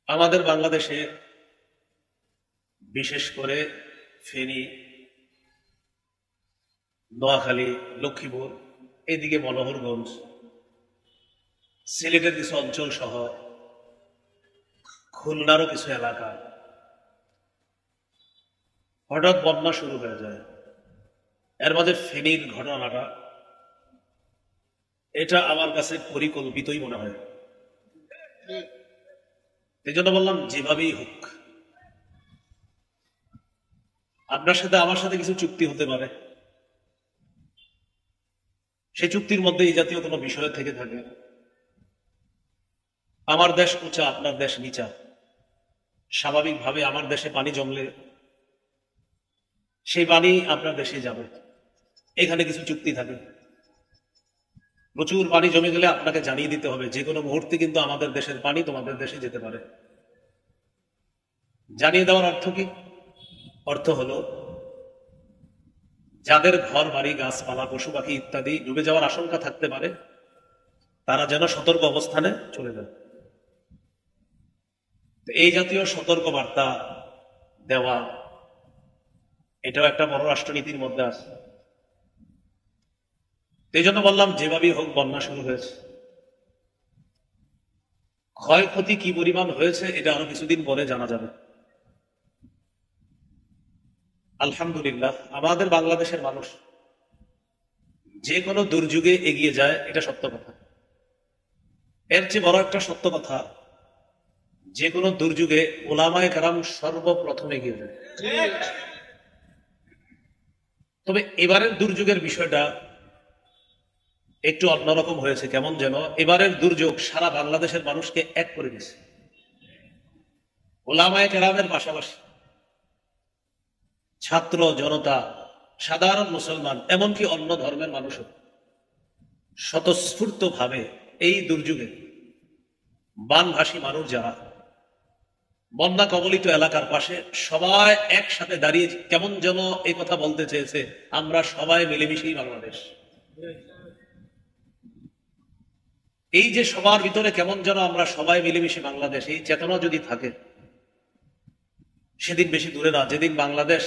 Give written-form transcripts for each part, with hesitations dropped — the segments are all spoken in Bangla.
আমাদের বাংলাদেশে বিশেষ করে ফেনী, নোয়াখালী, লক্ষ্মীপুর, এদিকে মনোহরগঞ্জ, সিলেটের কিছু অঞ্চল সহ খুলনারও কিছু এলাকা হঠাৎ বন্যা শুরু হয়ে যায়। এর মাঝে ফেনীর ঘটনাটা, এটা আমার কাছে পরিকল্পিতই মনে হয়। এই জন্য বললাম যেভাবেই হোক, আপনার সাথে আমার সাথে কিছু চুক্তি হতে পারে, সেই চুক্তির মধ্যে এই জাতীয় কোনো বিষয় থেকে থাকে। আমার দেশ উঁচা, আপনার দেশ নিচা, স্বাভাবিকভাবে আমার দেশে পানি জমলে সেই পানি আপনার দেশে যাবে, এখানে কিছু চুক্তি থাকে। প্রচুর পানি জমে গেলে আপনাকে জানিয়ে দিতে হবে যে কোনো মুহূর্তে কিন্তু আমাদের দেশের পানি তোমাদের দেশে যেতে পারে। জানিয়ে দেওয়ার অর্থ কি? অর্থ হলো যাদের ঘর বাড়ি, গাছপালা, পশু পাখি ইত্যাদি ডুবে যাওয়ার আশঙ্কা থাকতে পারে, তারা যেন সতর্ক অবস্থানে চলে যায়। এই জাতীয় সতর্ক বার্তা দেওয়া, এটাও একটা বড় রাষ্ট্রনীতির মধ্যে আছে। এই জন্য বললাম যেভাবেই হোক বন্যা শুরু হয়েছে। ক্ষয়ক্ষতি কি পরিমাণ হয়েছে এটা আরো কিছুদিন পরে জানা যাবে। আলহামদুলিল্লাহ, আমাদের বাংলাদেশের মানুষ যে কোনো দুর্যোগে এগিয়ে যায়, এটা সত্য কথা। এর চেয়ে বড় একটা সত্য কথা, যে কোনো দুর্যোগে ওলামায়ে কেরাম সর্বপ্রথম এগিয়ে যায়। তবে এবারের দুর্যোগের বিষয়টা একটু অন্যরকম হয়েছে। কেমন যেন এবারের দুর্যোগ সারা বাংলাদেশের মানুষকে এক করে দিয়েছে। ওলামায়ে কেরামের পাশাপাশি ছাত্র জনতা, সাধারণ মুসলমান, এমনকি অন্য ধর্মের মানুষও স্বতঃস্ফূর্ত ভাবে এই দুর্যোগে বানভাসী মানুষ যারা বন্যা কবলিত এলাকার পাশে সবাই একসাথে দাঁড়িয়ে কেমন যেন এই কথা বলতে চেয়েছে, আমরা সবাই মিলেমিশেই বাংলাদেশ। এই যে সবার ভিতরে কেমন যেন আমরা সবাই মিলেমিশে বাংলাদেশ, এই চেতনা যদি থাকে, সেদিন বেশি দূরে না যেদিন বাংলাদেশ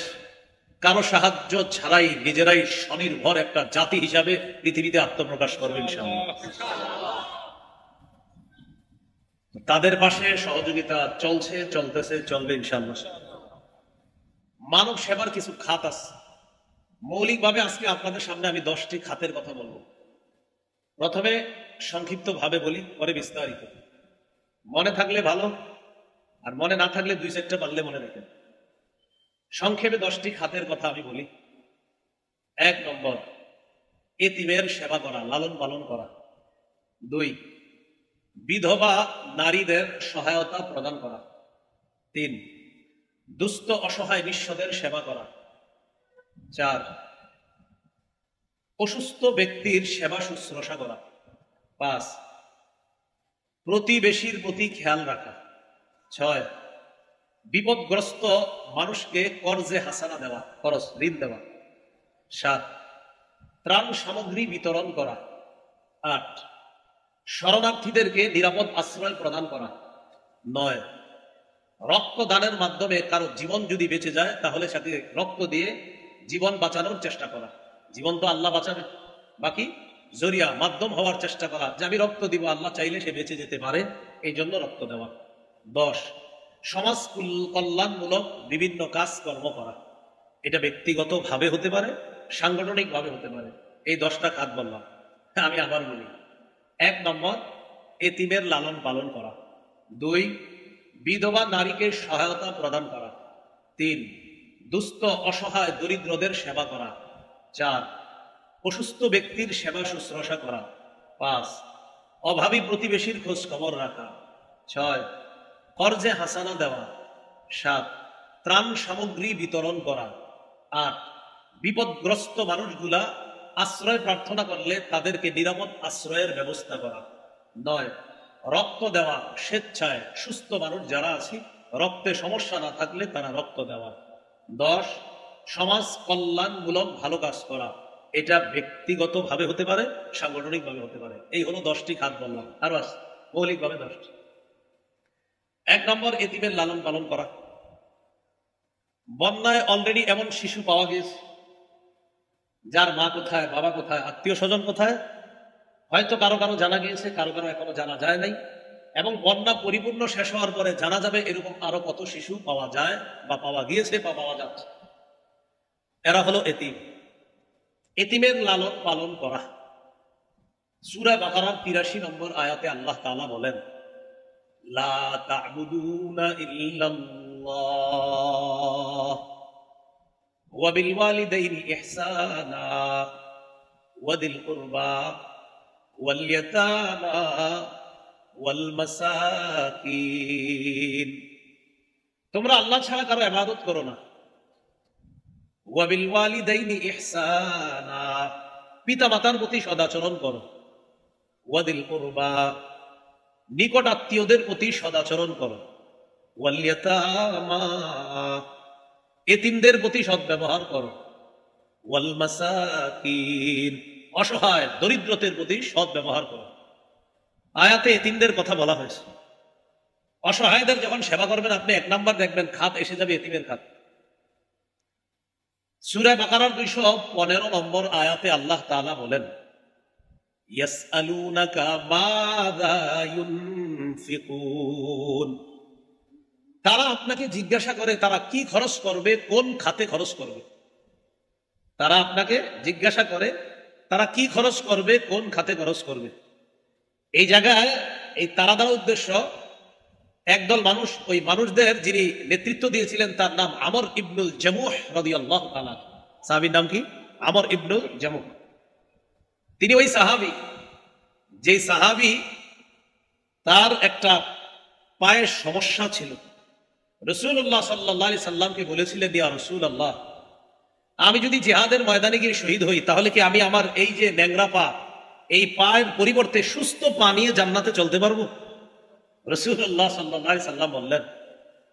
কারো সাহায্য ছাড়াই নিজেরাই স্বনির্ভর একটা জাতি হিসাবে পৃথিবীতে আত্মপ্রকাশ করবে ইনশাআল্লাহ। তাদের পাশে সহযোগিতা চলছে, চলতেছে, চলবে ইনশাআল্লাহ। মানব সেবার কিছু খাত আছে। মৌলিকভাবে আজকে আপনাদের সামনে আমি 10টি খাতের কথা বলবো। প্রথমে সংক্ষিপ্ত ভাবে বলি, পরে বিস্তারিত। মনে থাকলে ভালো, আর মনে না থাকলে 2-4টা পারলে মনে রাখেন। সংক্ষেপে 10টি খাতের কথা আমি বলি। 1 নম্বর, এতিমের সেবা করা, লালন পালন করা। 2, বিধবা নারীদের সহায়তা প্রদান করা। 3, দুস্থ অসহায় নিঃস্বদের সেবা করা। 4, অসুস্থ ব্যক্তির সেবা শুশ্রূষা করা। 5, প্রতিবেশীর প্রতি খেয়াল রাখা। 6, বিপদগ্রস্ত মানুষকে কর্জে হাসানা দেওয়া, খরচ ঋণ দেওয়া। 7, ত্রাণ সামগ্রী বিতরণ করা। 8, শরণার্থীদেরকে নিরাপদ আশ্রয় প্রদান করা। 9, রক্তদানের মাধ্যমে কারো জীবন যদি বেঁচে যায় তাহলে সাথে রক্ত দিয়ে জীবন বাঁচানোর চেষ্টা করা। জীবন তো আল্লাহ বাঁচাবে, বাকি জরিয়া মাধ্যম হওয়ার চেষ্টা করা, যে আমি রক্ত দিব, আল্লাহ চাইলে সে বেঁচে যেতে পারে, এই জন্য রক্ত দেওয়া। 10, সমাজ কল্যাণমূলক বিভিন্ন কাজকর্ম করা। এটা ব্যক্তিগত ভাবে হতে পারে, সাংগঠনিক ভাবে হতে পারে। এই 10টা খাত বললাম। আমি আবার বলি। 1 নম্বর, এতিমের লালন পালন করা। 2, বিধবা নারীকে সহায়তা প্রদান করা। 3, দুস্থ অসহায় দরিদ্রদের সেবা করা। 4, অসুস্থ ব্যক্তির সেবা শুশ্রূষা করা। 5, অভাবী প্রতিবেশীর খোঁজ খবর রাখা। 6, কর্জে হাসানা দেওয়া। 7, ত্রাণ সামগ্রী বিতরণ করা। 8, বিপদগ্রস্ত মানুষগুলা আশ্রয় প্রার্থনা করলে তাদেরকে নিরাপদ আশ্রয়ের ব্যবস্থা করা। 9, রক্ত দেওয়া, স্বেচ্ছায় সুস্থ মানুষ যারা আছে রক্তে সমস্যা না থাকলে তারা রক্ত দেওয়া। 10, সমাজ কল্যাণমূলক ভালো কাজ করা। এটা ব্যক্তিগত ভাবে হতে পারে, সাংগঠনিক ভাবে হতে পারে। এই হলো 10টি খাত বললাম, আরো আছে মৌলিক ভাবে 10টি। এক নম্বর, এতিমের লালন পালন করা। বন্যায় অলরেডি এমন শিশু পাওয়া গেছে যার মা কোথায়, বাবা কোথায়, আত্মীয় স্বজন কোথায়, হয়তো কারো কারো জানা গিয়েছে, কারো কারো এখনো জানা যায় নাই। এবং বন্যা পরিপূর্ণ শেষ হওয়ার পরে জানা যাবে এরকম আরো কত শিশু পাওয়া যায় বা পাওয়া গিয়েছে বা পাওয়া যাচ্ছে। এরা হলো এতিম। এতিমের লালন পালন করা। সূরা বাকারার ৮৩ নম্বর আয়াতে আল্লাহ তাআলা বলেন, লা তা'বুদুনা ইল্লাল্লাহ ওয়া বিল ওয়ালিদাইনি ইহসানা ওয়া দিল কুরবা ওয়াল ইয়াতামা ওয়াল মাসাকিন। তোমরা আল্লাহ ছাড়া কারো ইবাদত করো না। ওয়া বিল ওয়ালিদাইনি ইহসানা, পিতা মাতার প্রতি সদাচরণ করো। ওয়া দিল কুরবা, নিকট আত্মীয়দের প্রতি সদাচরণ করো। ওয়াল ইয়াতামা, এতিমদের প্রতি সদ্ব্যবহার করো। ওয়াল মাসাকিন, অসহায় দরিদ্রদের প্রতি সদ্ব্যবহার করো। আয়াতে এতিমদের কথা বলা হয়েছে। অসহায়দের যখন সেবা করবেন আপনি, এক নাম্বার দেখবেন খাত এসে যাবে এতিমের খাত। সূরা বাকারার ২১৫ নম্বর আয়াতে আল্লাহ তাআলা বলেন, ইয়াসআলুনাকা মাযা ইউনফিকুন, তারা আপনাকে জিজ্ঞাসা করে তারা কি খরচ করবে, কোন খাতে খরচ করবে। তারা আপনাকে জিজ্ঞাসা করে তারা কি খরচ করবে, কোন খাতে খরচ করবে। এই জায়গায় এই তারা দ্বারা উদ্দেশ্য একদল মানুষ, ওই মানুষদের যিনি নেতৃত্ব দিয়েছিলেন তার নাম আমর ইবনুল জামুহ রাদিয়াল্লাহু তাআলা। সাহাবীর নাম কি? আমর ইবনুল জামুহ। তিনি ওই সাহাবী, যে সাহাবী তার একটা পায়ের সমস্যা ছিল। রাসূলুল্লাহ সাল্লাল্লাহু আলাইহি সাল্লামকে বলেছিলেন, ইয়া রাসূলুল্লাহ, আমি যদি জিহাদের ময়দানে গিয়ে শহীদ হই তাহলে কি আমি আমার এই যে ন্যাংরা পা, এই পায়ের পরিবর্তে সুস্থ পা নিয়ে জান্নাতে চলতে পারবো? রাসূলুল্লাহ সাল্লাল্লাহু আলাইহি সাল্লাম বললেন,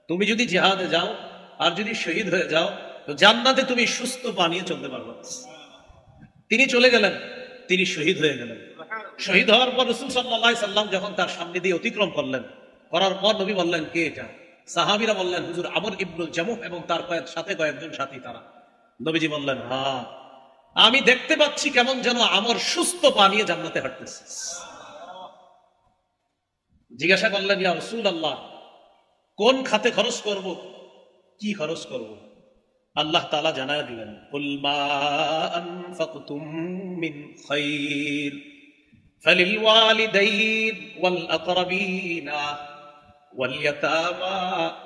তুমি যদি জিহাদে যাও আর যদি শহীদ হয়ে যাও তো জান্নাতে তুমি সুস্থ পা নিয়ে চলতে পারবে। তিনি চলে গেলেন, তিনি শহীদ হয়ে গেলেন। শহীদ হওয়ার পর রাসূল সাল্লাল্লাহু আলাইহি সাল্লাম যখন তার সামনে দিয়ে অতিক্রম করলেন, করার পর নবী বললেন, কে এটা? সাহাবীরা বললেন, হুজুর আমর ইবনুল জামুহ এবং তার সাথে কয়েকজন সাথী তারা। নবীজি বললেন, হ্যাঁ, আমি দেখতে পাচ্ছি কেমন যেন আমর সুস্থ পা নিয়ে জান্নাতে হাঁটতেছে। জিজ্ঞাসা করলেন, ইয়া রাসূলুল্লাহ, কোন খাতে খরচ করব, কি খরচ করব? আল্লাহ তাআলা জানায় দিলেন, কুল মা আনফাকতুম মিন খায়র ফালিল ওয়ালিদাইন ওয়াল আকরাবিনা ওয়াল ইয়াতামা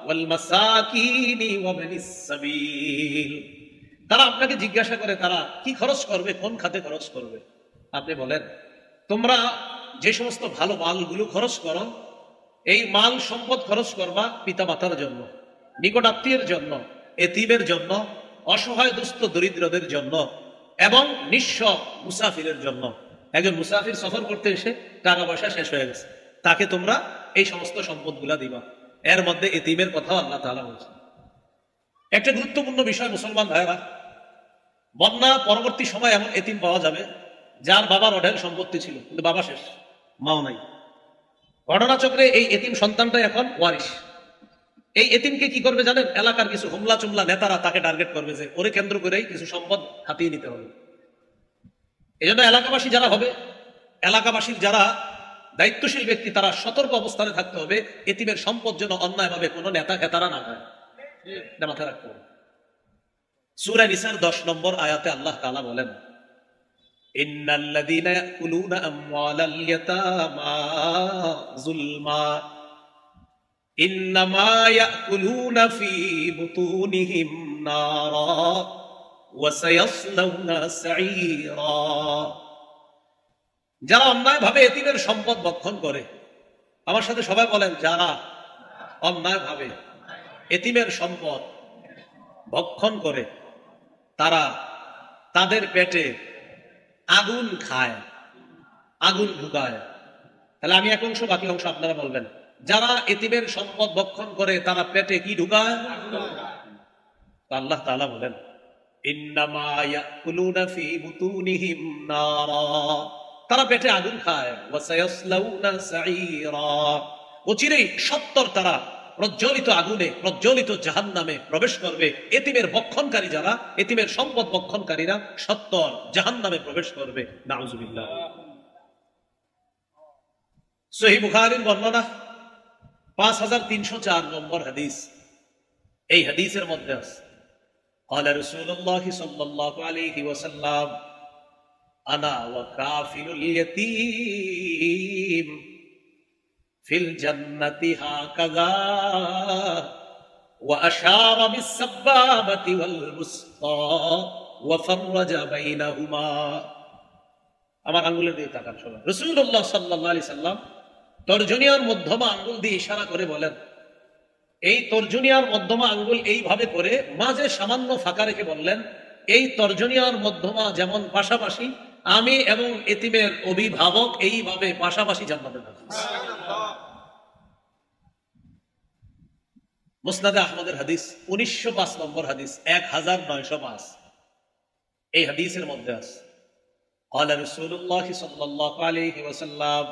ওয়াল মাসাকিন ওয়া ইবনিস সাবিল। তারা আপনাকে জিজ্ঞাসা করে তারা কি খরচ করবে, কোন খাতে খরচ করবে। আপনি বলেন, তোমরা যে সমস্ত ভালো মালগুলো খরচ করো, এই মাল সম্পদ খরচ করবা পিতা মাতার জন্য, নিকট আত্মীয়ের জন্য, এতিমের জন্য, অসহায় দুস্থ দরিদ্রদের জন্য এবং নিঃস্ব মুসাফিরের জন্য। একজন মুসাফির সফর করতে এসে টাকা পয়সা শেষ হয়ে গেছে, তাকে তোমরা এই সমস্ত সম্পদগুলা দিবা। এর মধ্যে এতিমের কথাও আল্লাহ তাআলা বলছেন। একটা গুরুত্বপূর্ণ বিষয় মুসলমান ভাইরা, বন্যা পরবর্তী সময় এমন এতিম পাওয়া যাবে যার বাবার অঢেল সম্পত্তি ছিল কিন্তু বাবা শেষ, মাও নাই। ঘটনাচক্রে এই এতিম সন্তানটা এখন ওয়ারিশ। এই এতিমকে কি করবে জানেন? এলাকার কিছু হুমলা চুমলা নেতারা তাকে টার্গেট করবে যে ওরে কেন্দ্র করেই কিছু সম্পদ হাতিয়ে নিতে হবে। এই জন্য এলাকাবাসী যারা হবে, এলাকাবাসীর যারা দায়িত্বশীল ব্যক্তি, তারা সতর্ক অবস্থানে থাকতে হবে এতিমের সম্পদ যেন অন্যায়ভাবে কোনো নেতা খেতারা না খায়। এটা মাথায় রাখতে হবে। সূরা নিসার 10 নম্বর আয়াতে আল্লাহ তাআলা বলেন, ইন্নাল্লাযীনা ইয়াকুলুনা আমওয়ালাল ইয়াতামা যুলমা ইন্নামা ইয়াকুলুনা ফি বুতুনিহিম নারা ওয়া সায়াসলাউনা সাঈরা। যারা অন্যায়ভাবে এতিমের সম্পদ ভক্ষণ করে, আমার সাথে সবাই বলেন, যারা অন্যায়ভাবে এতিমের সম্পদ ভক্ষণ করে তারা তাদের পেটে আগুন খায়, আগুন ঢুকায়। তাহলে আমি এক অংশ, বাকি অংশ আপনারা বলবেন। যারা এতিমের সম্পদ ভক্ষণ করে তারা পেটে কি ঢুকায়? আল্লাহ তাআলা বলেন, ইন্নামা ইয়াকুলুনা ফি বুতুনিহিম নারা, তারা পেটে আগুন খায়। ওয়া সায়াসলাউনা সাঈরা, অচিরেই সত্তর তারা প্রজ্বলিত আগুনে, প্রজ্বলিত জাহান্নামে প্রবেশ করবে। এতিমের বক্ষণকারী যারা, এতিমের সম্পদ বক্ষণকারীরা সত্তর জাহান্নামে প্রবেশ করবে। নাউজুবিল্লাহ। সহিহ বুখারীর বর্ণনা 5304 নম্বর হাদিস। এই হাদিসের মধ্যে আছে قال رسول الله صلى الله عليه وسلم انا وكافل اليتيم في الجنة هكذا واشار بالسبابة والوسطى وفرج بينهما। আমার আঙ্গুলের দিকে তাকান সবাই। রাসূলুল্লাহ সাল্লাল্লাহু আলাইহি সাল্লাম তর্জনীয়ার মধ্যমা আঙ্গুল দিয়ে ইশারা করে বলেন, এই তর্জনীয়ার মধ্যমা আঙ্গুল এইভাবে করে মাঝে সামান্য ফাঁকা রেখে বললেন, এই তর্জনীয়ার মধ্যমা যেমন পাশাপাশি, আমি এবং এতিমের অভিভাবক এইভাবে পাশাপাশি জান্নাতে থাকব। মুসনাদে আহমদের হাদিস 1905 নম্বর হাদিস, 1905। এই হাদিসের মধ্যে আছে قال رسول الله صلى الله عليه وسلم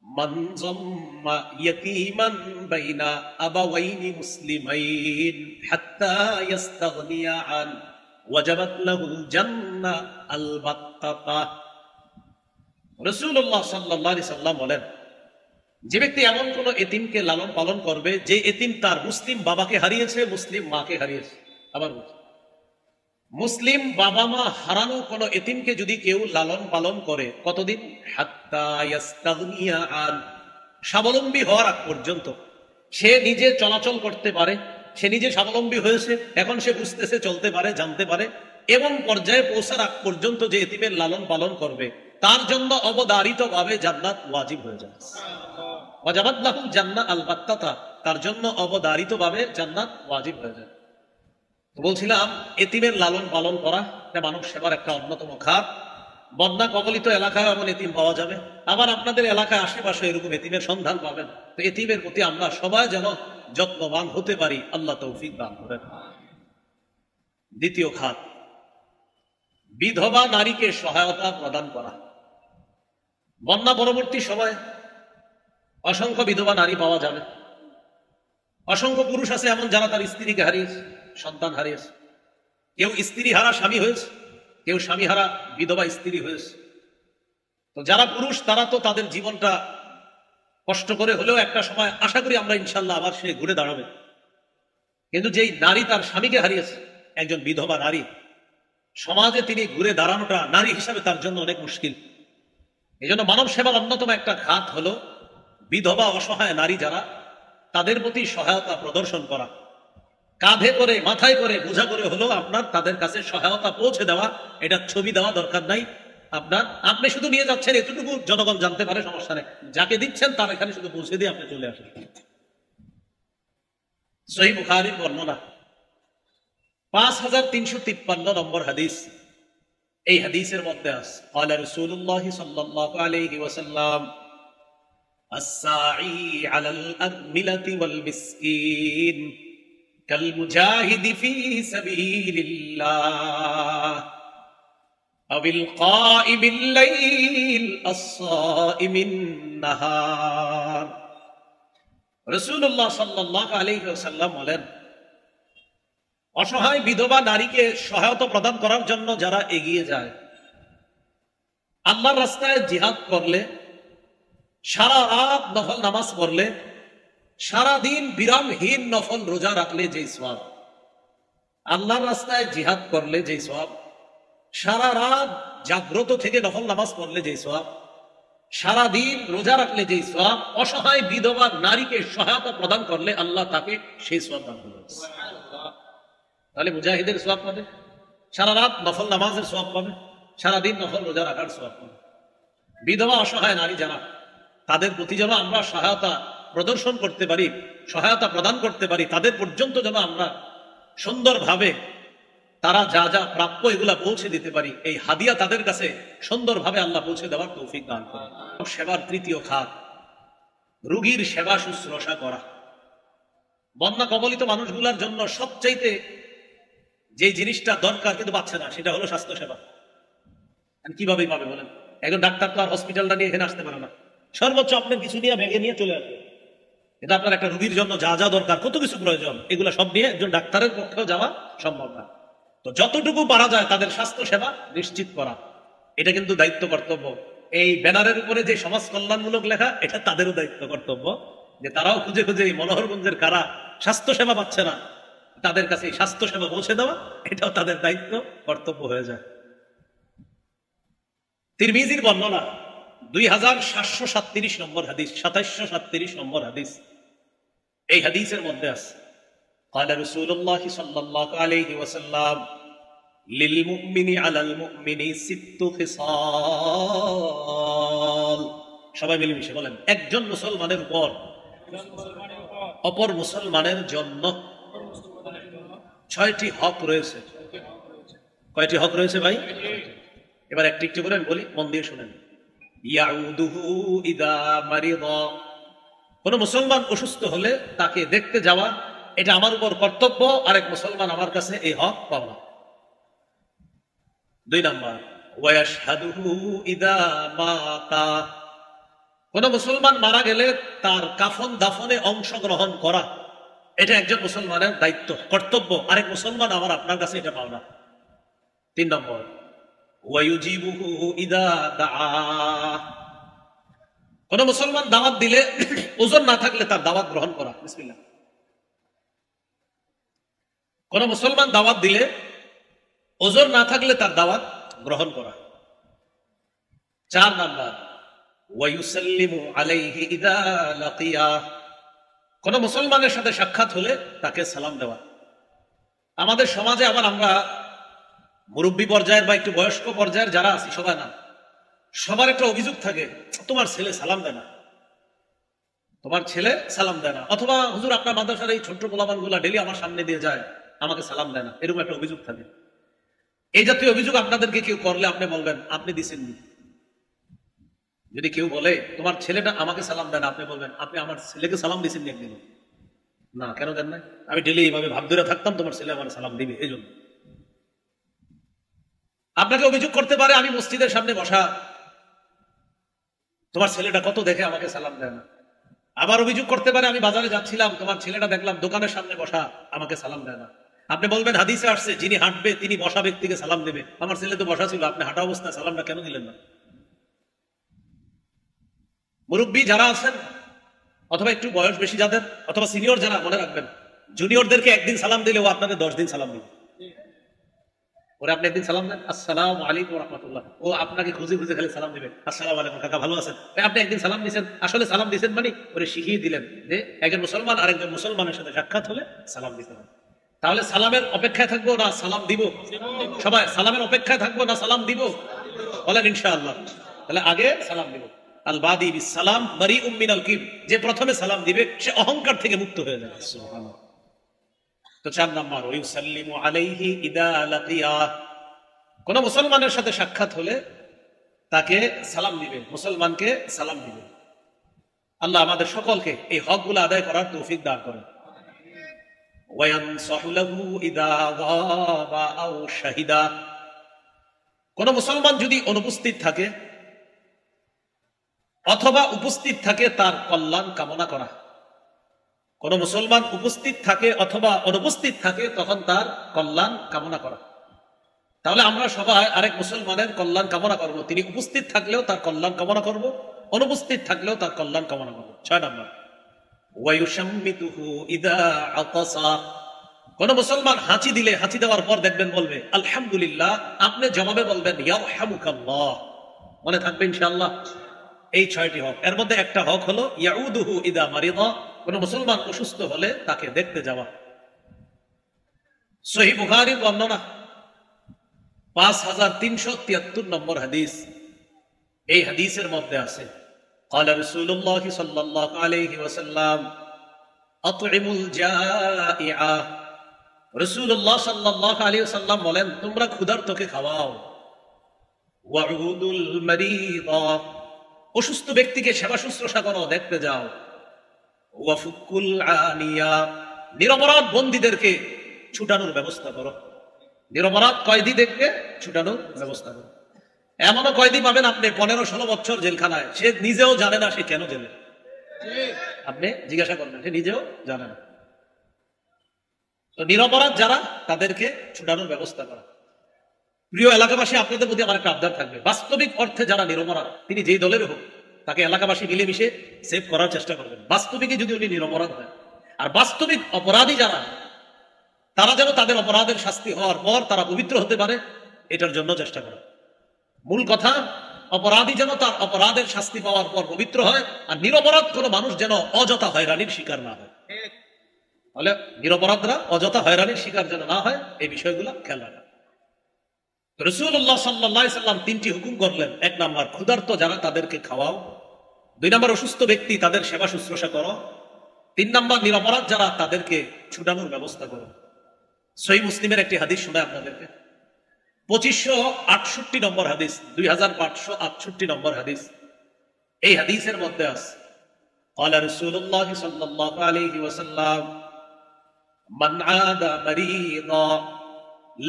من ضم يتيما بين أبوين مسلمين حتى يستغني عنه وجبت له الجنة البتة। রাসূলুল্লাহ সাল্লাল্লাহু আলাইহি সাল্লাম বলেন, যে ব্যক্তি এমন কোন এতিমকে লালন পালন করবে যে এতিম তার মুসলিম বাবাকে হারিয়েছে, মুসলিম মাকে হারিয়েছে। আবার মুসলিম বাবা মা হারানো কোন এতিমকে যদি কেউ লালন পালন করে, কতদিন? হাত্তা ইয়াস্তাগনিয়া আন, স্বাবলম্বী হওয়ার আগ পর্যন্ত। সে নিজে চলাচল করতে পারে, সে নিজে স্বাবলম্বী হয়েছে, এখন সে বুঝতেছে, চলতে পারে, জানতে পারে, এবং পর্যায়ে পৌঁছার আগ পর্যন্ত যে এতিমের লালন পালন করবে তার জন্য অবধারিতভাবে জান্নাত ওয়াজিব হয়ে যায়। ওয়াজাবাত লাহুল জান্নাহ আল বাত্তাতা, তার জন্য অবধারিতভাবে জান্নাত ওয়াজিব হয়ে যায়। তো বলছিলাম, এতিমের লালন পালন করা এটা মানব সেবার একটা অন্যতম খাত। বন্যা কবলিত এলাকায় এমন এতিম পাওয়া যাবে, আবার আপনাদের এলাকায় আশেপাশে এরকম এতিমের সন্ধান পাবেন। তো এতিমের প্রতি আমরা সবাই যেন যত্নবান হতে পারি, আল্লাহ তৌফিক দান করেন। দ্বিতীয় খাত, বিধবা নারীকে সহায়তা প্রদান করা। বন্যা পরবর্তী সময় অসংখ্য বিধবা নারী পাওয়া যাবে। অসংখ্য পুরুষ আছে এমন যারা তার স্ত্রীকে হারিয়েছে, সন্তান হারিয়েছে। কেউ স্ত্রী হারা স্বামী হয়েছে, কেউ স্বামী হারা বিধবা স্ত্রী হয়েছে। তো যারা পুরুষ তারা তো তাদের জীবনটা কষ্ট করে হলেও একটা সময় আশা করি আমরা ইনশাল্লাহ আবার সে ঘুরে দাঁড়াবে। কিন্তু যেই নারী তার স্বামীকে হারিয়েছে, একজন বিধবা নারী, সমাজে তিনি ঘুরে দাঁড়ানোটা নারী হিসাবে তার জন্য অনেক মুশকিল। এই জন্য মানব সেবার অন্যতম একটা খাত হলো বিধবা অসহায় নারী যারা, তাদের প্রতি সহায়তা প্রদর্শন করা। কাঁধে করে, মাথায় করে, বোঝা করে হলেও আপনার তাদের কাছে সহায়তা পৌঁছে দেওয়া। এটা ছবি দেওয়া দরকার নাই আপনার, আপনি শুধু নিয়ে যাচ্ছেন, এতটুকু জনগণ জানতে পারে, সমস্যা নেই। যাকে দিচ্ছেন তার এখানে শুধু পৌঁছে দিয়ে আপনি চলে আসেন। সহিহ বুখারীর বর্ণনা 5353 নম্বর হাদিস। এই হাদিসের মধ্যে আছে قال رسول الله صلى الله عليه وسلم الساعي على الأرملة والمسكين كالمجاهد في سبيل الله أو القائم الليل الصائم النهار। রাসূলুল্লাহ সাল্লাল্লাহু আলাইহি ওয়াসাল্লাম বলেন, অসহায় বিধবা নারীকে সহায়তা প্রদান করার জন্য যারা এগিয়ে যায়, আল্লাহর রাস্তায় জিহাদ করলে, সারা রাত নফল নামাজ পড়লে, সারা দিন বিরামহীন নফল রোজা রাখলে যে সওয়াব, আল্লাহর রাস্তায় জিহাদ করলে যে সওয়াব, সারা রাত জাগ্রত থেকে নফল নামাজ পড়লে যে সওয়াব, সারা দিন রোজা রাখলে যে সওয়াব, অসহায় বিধবা নারীকে সহায়তা প্রদান করলে আল্লাহ তাকে সেই সওয়াব দান করবেন। তাহলে মুজাহিদের সওয়াব পাবে, সারা রাত নফল নামাজের সওয়াব পাবে, সারাদিন নফল রোজা রাখার সওয়াব পাবে। বিধবা অসহায় নারী যারা, তাদের প্রতি যেন আমরা সহায়তা প্রদর্শন করতে পারি, সহায়তা প্রদান করতে পারি, তাদের পর্যন্ত যেন আমরা সুন্দরভাবে তারা যা যা প্রাপ্য এগুলা পৌঁছে দিতে পারি, এই হাদিয়া তাদের কাছে সুন্দরভাবে আল্লাহ পৌঁছে দেওয়ার তৌফিক দান করেন। সেবার তৃতীয় খাত, রোগীর সেবা শুশ্রূষা করা। বন্যা কবলিত মানুষগুলোর জন্য সবচাইতে যে জিনিসটা দরকার কিন্তু পাচ্ছে না, সেটা হলো স্বাস্থ্য সেবা। কিভাবে পাবে বলেন? একজন ডাক্তার তো আর হসপিটালটা নিয়ে এখানে আসতে পারে না, সর্বোচ্চ আপনার কিছু নিয়ে ব্যাগে নিয়ে চলে আসবে। এটা আপনার একটা রোগীর জন্য যা যা দরকার, কত কিছু প্রয়োজন, এগুলো সব নিয়ে একজন ডাক্তারের পক্ষেও যাওয়া সম্ভব না। তো যতটুকু পারা যায় তাদের স্বাস্থ্য সেবা নিশ্চিত করা, এটা কিন্তু দায়িত্ব কর্তব্য। এই ব্যানারের উপরে যে সমাজ কল্যাণমূলক লেখা, এটা তাদেরও দায়িত্ব কর্তব্য যে তারাও খুঁজে খুঁজে এই মনোহরগঞ্জের কারা স্বাস্থ্য সেবা পাচ্ছে না, তাদের কাছে এই স্বাস্থ্য সেবা পৌঁছে দেওয়া, এটাও তাদের দায়িত্ব কর্তব্য হয়ে যায়। তিরমিজির বর্ণনা 2737 নম্বর হাদিস, 2737 নম্বর হাদিস। এই হাদিসের মধ্যে আছে قال رسول الله صلى الله عليه وسلم للمؤمن على المؤمن 6 خصال। সবাই মিলেমিশে বলেন, একজন মুসলমানের উপর অপর মুসলমানের জন্য 6টি হক রয়েছে। কয়টি হক রয়েছে ভাই? এবার একটু একটু করে আমি বলি, মন দিয়ে শুনেন। ইয়াউদুহু ইদা মারিদা, কোন মুসলমান অসুস্থ হলে তাকে দেখতে যাওয়া, এটা আমার উপর কর্তব্য, আরেক মুসলমান আমার কাছে এই হক পাওয়া। 2 নাম্বার, ওয়াশহাদুহু ইদা মাতা, কোন মুসলমান মারা গেলে তার কাফন দাফনে অংশগ্রহণ করা, এটা একজন মুসলমানের দায়িত্ব কর্তব্য, আরেক মুসলমান আমার আপনার কাছে এটা পাওয়া। 3 নম্বর, ওয়ায়ুজিবুহু ইদা দাআ, কোন মুসলমান দাওয়াত দিলে ওজন না থাকলে তার দাওয়াত গ্রহণ করা। বিসমিল্লাহ। কোন মুসলমান দাওয়াত দিলে ওজন না থাকলে তার দাওয়াত গ্রহণ করা। 4 নাম্বার, ওয়ায়ুসাল্লিমু আলাইহি ইদা লাকিয়া, কোন মুসলমানের সাথে সাক্ষাৎ হলে তাকে সালাম দেওয়া। আমাদের সমাজে আবার আমরা মুরব্বী পর্যায়ের বা একটু বয়স্ক পর্যায়ের যারা আছি, সবাই না, সবার একটা অভিযোগ থাকে, তোমার ছেলে সালাম দেয় না, তোমার ছেলে সালাম দেয় না, অথবা হুজুর আপনার মাদ্রাসার এই ছোট্ট পোলাপান গুলা ডেলি আমার সামনে দিয়ে যায়, আমাকে সালাম দেয় না, এরকম একটা অভিযোগ থাকে। এই জাতীয় অভিযোগ আপনাদেরকে কেউ করলে আপনি বলবেন আপনি দিচ্ছেননি। যদি কেউ বলে তোমার ছেলেটা আমাকে সালাম দেয় না, আপনি বলবেন আপনি আমার ছেলেকে সালাম দিচ্ছেননি একদিন। না, কেন দেন না? আমি ডেলি এইভাবে ভাব ধরে থাকতাম, তোমার ছেলে আমার সালাম দিবে এই জন্য। আপনাকে অভিযোগ করতে পারে আমি মসজিদের সামনে বসা, তোমার ছেলেটা কত দেখে আমাকে সালাম দেয় না। আবার অভিযোগ করতে পারে আমি বাজারে যাচ্ছিলাম, তোমার ছেলেটা দেখলাম দোকানের সামনে বসা, আমাকে সালাম দেয় না। আপনি বলবেন হাদিসে আসছে যিনি হাঁটবে তিনি বসা ব্যক্তিকে সালাম দেবে, আমার ছেলে তো বসা ছিল, আপনি হাঁটা অবস্থায় সালামটা কেন দিলেন না? মুরব্বী যারা আছেন, অথবা একটু বয়স বেশি যাদের, অথবা সিনিয়র যারা, মনে রাখবেন জুনিয়রদেরকে একদিন সালাম দিলে ও আপনাদের 10 দিন সালাম দিবে। ওরে আপনি একদিন সালাম দেন, আসসালামু আলাইকুম ওয়া রাহমাতুল্লাহ, ও আপনাকে খুঁজে খুঁজে খালি সালাম দিবে, আসসালামু আলাইকুম কাকা ভালো আছেন। আপনি একদিন সালাম দিয়েছেন, আসলে সালাম দিয়েছেন মানে ওরে শিখিয়ে দিলেন যে একজন মুসলমান আরেকজন মুসলমানের সাথে সাক্ষাৎ হলে সালাম দিতে হবে। তাহলে সালামের অপেক্ষায় থাকবো না সালাম দিব? সবাই সালামের অপেক্ষায় থাকবো না সালাম দিব? বলেন ইনশাআল্লাহ। তাহলে আগে সালাম দিব। আল বাদি বিস সালাম বারিউম মিনাল কিবর, যে প্রথমে সালাম দিবে সে অহংকার থেকে মুক্ত হয়ে যাবে। সুবহানাল্লাহ। তো 4 নাম্বার, ওয়ায়ুসাল্লিমু আলাইহি ইদা লাকিয়া, কোন মুসলমানের সাথে সাক্ষাৎ হলে তাকে সালাম দিবে, মুসলমানকে সালাম দিবে। আল্লাহ আমাদের সকলকে এই হকগুলো আদায় করার তৌফিক দান করেন। ওয়ায়ানসাহু লাহু ইদা গাবা আও শাহিদা, কোন মুসলমান যদি অনুপস্থিত থাকে অথবা উপস্থিত থাকে তার কল্যাণ কামনা করা। কোন মুসলমান উপস্থিত থাকে অথবা অনুপস্থিত থাকে তখন তার কল্যাণ কামনা করা। তাহলে আমরা সবাই আরেক মুসলমানের কল্যাণ কামনা করব, তিনি উপস্থিত থাকলেও তার কল্যাণ কামনা করব, অনুপস্থিত থাকলেও তার কল্যাণ কামনা করব। 6 নাম্বার, ওয়ায়ুশাম্মিতুহু ইদা আতাসা, কোন মুসলমান হাঁচি দিলে হাঁচি দেওয়ার পর দেখবেন বলবে আলহামদুলিল্লাহ, আপনি জবাবে বলবেন ইয়ারহামুকাল্লাহ। মনে থাকবে ইনশাআল্লাহ। এই 6টি হক, এর মধ্যে একটা হক হলো ইয়াউদুহু ইদা মারিদা, কোন মুসলমান অসুস্থ হলে তাকে দেখতে যাওয়া। সহিহ বুখারীর বর্ণনা 5373 নম্বর হাদিস। এই হাদিসের মধ্যে আছে قال رسول الله صلى الله عليه وسلم اطعموا الجائع, রাসূলুল্লাহ সাল্লাল্লাহু আলাইহি ওয়াসাল্লাম বলেন তোমরা ক্ষুধার্তকে খাওয়াও। ওয়াউদুল মারিদা, অসুস্থ ব্যক্তিকে সেবা শুশ্রূষা করো, দেখতে যাও। ওয়াফুকুল আনিয়া, নিরপরাধ বন্দীদেরকে ছুটানোর ব্যবস্থা করো, নিরপরাধ কয়েদিদেরকে ছুটানোর ব্যবস্থা করো। এমনও কয়েদি পাবেন আপনি 15-16 বছর জেলখানায়, সে নিজেও জানে না সে কেন জেলে। আপনি জিজ্ঞাসা করবেন, সে নিজেও জানে না। তো নিরপরাধ যারা তাদেরকে ছুটানোর ব্যবস্থা করা। প্রিয় এলাকাবাসী, আপনাদের প্রতি আমার একটা আবদার থাকবে, বাস্তবিক অর্থে যারা নিরপরাধ তিনি যেই দলের হোক তাকে এলাকাবাসী মিলেমিশে সেভ করার চেষ্টা করবেন, বাস্তবিকই যদি উনি নিরপরাধ হয়। আর বাস্তবিক অপরাধী যারা, তারা যেন তাদের অপরাধের শাস্তি হওয়ার পর তারা পবিত্র হতে পারে, এটার জন্য চেষ্টা করে। মূল কথা, অপরাধী যেন তার অপরাধের শাস্তি পাওয়ার পর পবিত্র হয়, আর নিরপরাধ কোনো মানুষ যেন অযথা হয়রানির শিকার না হয়। তাহলে নিরপরাধরা অযথা হয়রানির শিকার যেন না হয়, এই বিষয়গুলো খেয়াল রাখা। রাসূলুল্লাহ সাল্লাল্লাহু আলাইহি সাল্লাম তিনটি হুকুম করলেন। এক নাম্বার, ক্ষুধার্ত যারা তাদেরকে খাওয়াও। দুই নাম্বার, অসুস্থ ব্যক্তি তাদের সেবা শুশ্রূষা করো। তিন নাম্বার, নিরপরাধ যারা তাদেরকে ছুটানোর ব্যবস্থা করো। সহিহ মুসলিমের একটি হাদিস শোনায় আপনাদেরকে, 2568 নম্বর হাদিস, 2568 নম্বর হাদিস। এই হাদিসের মধ্যে আছে, قال رسول الله صلى الله عليه وسلم من عاد مريضا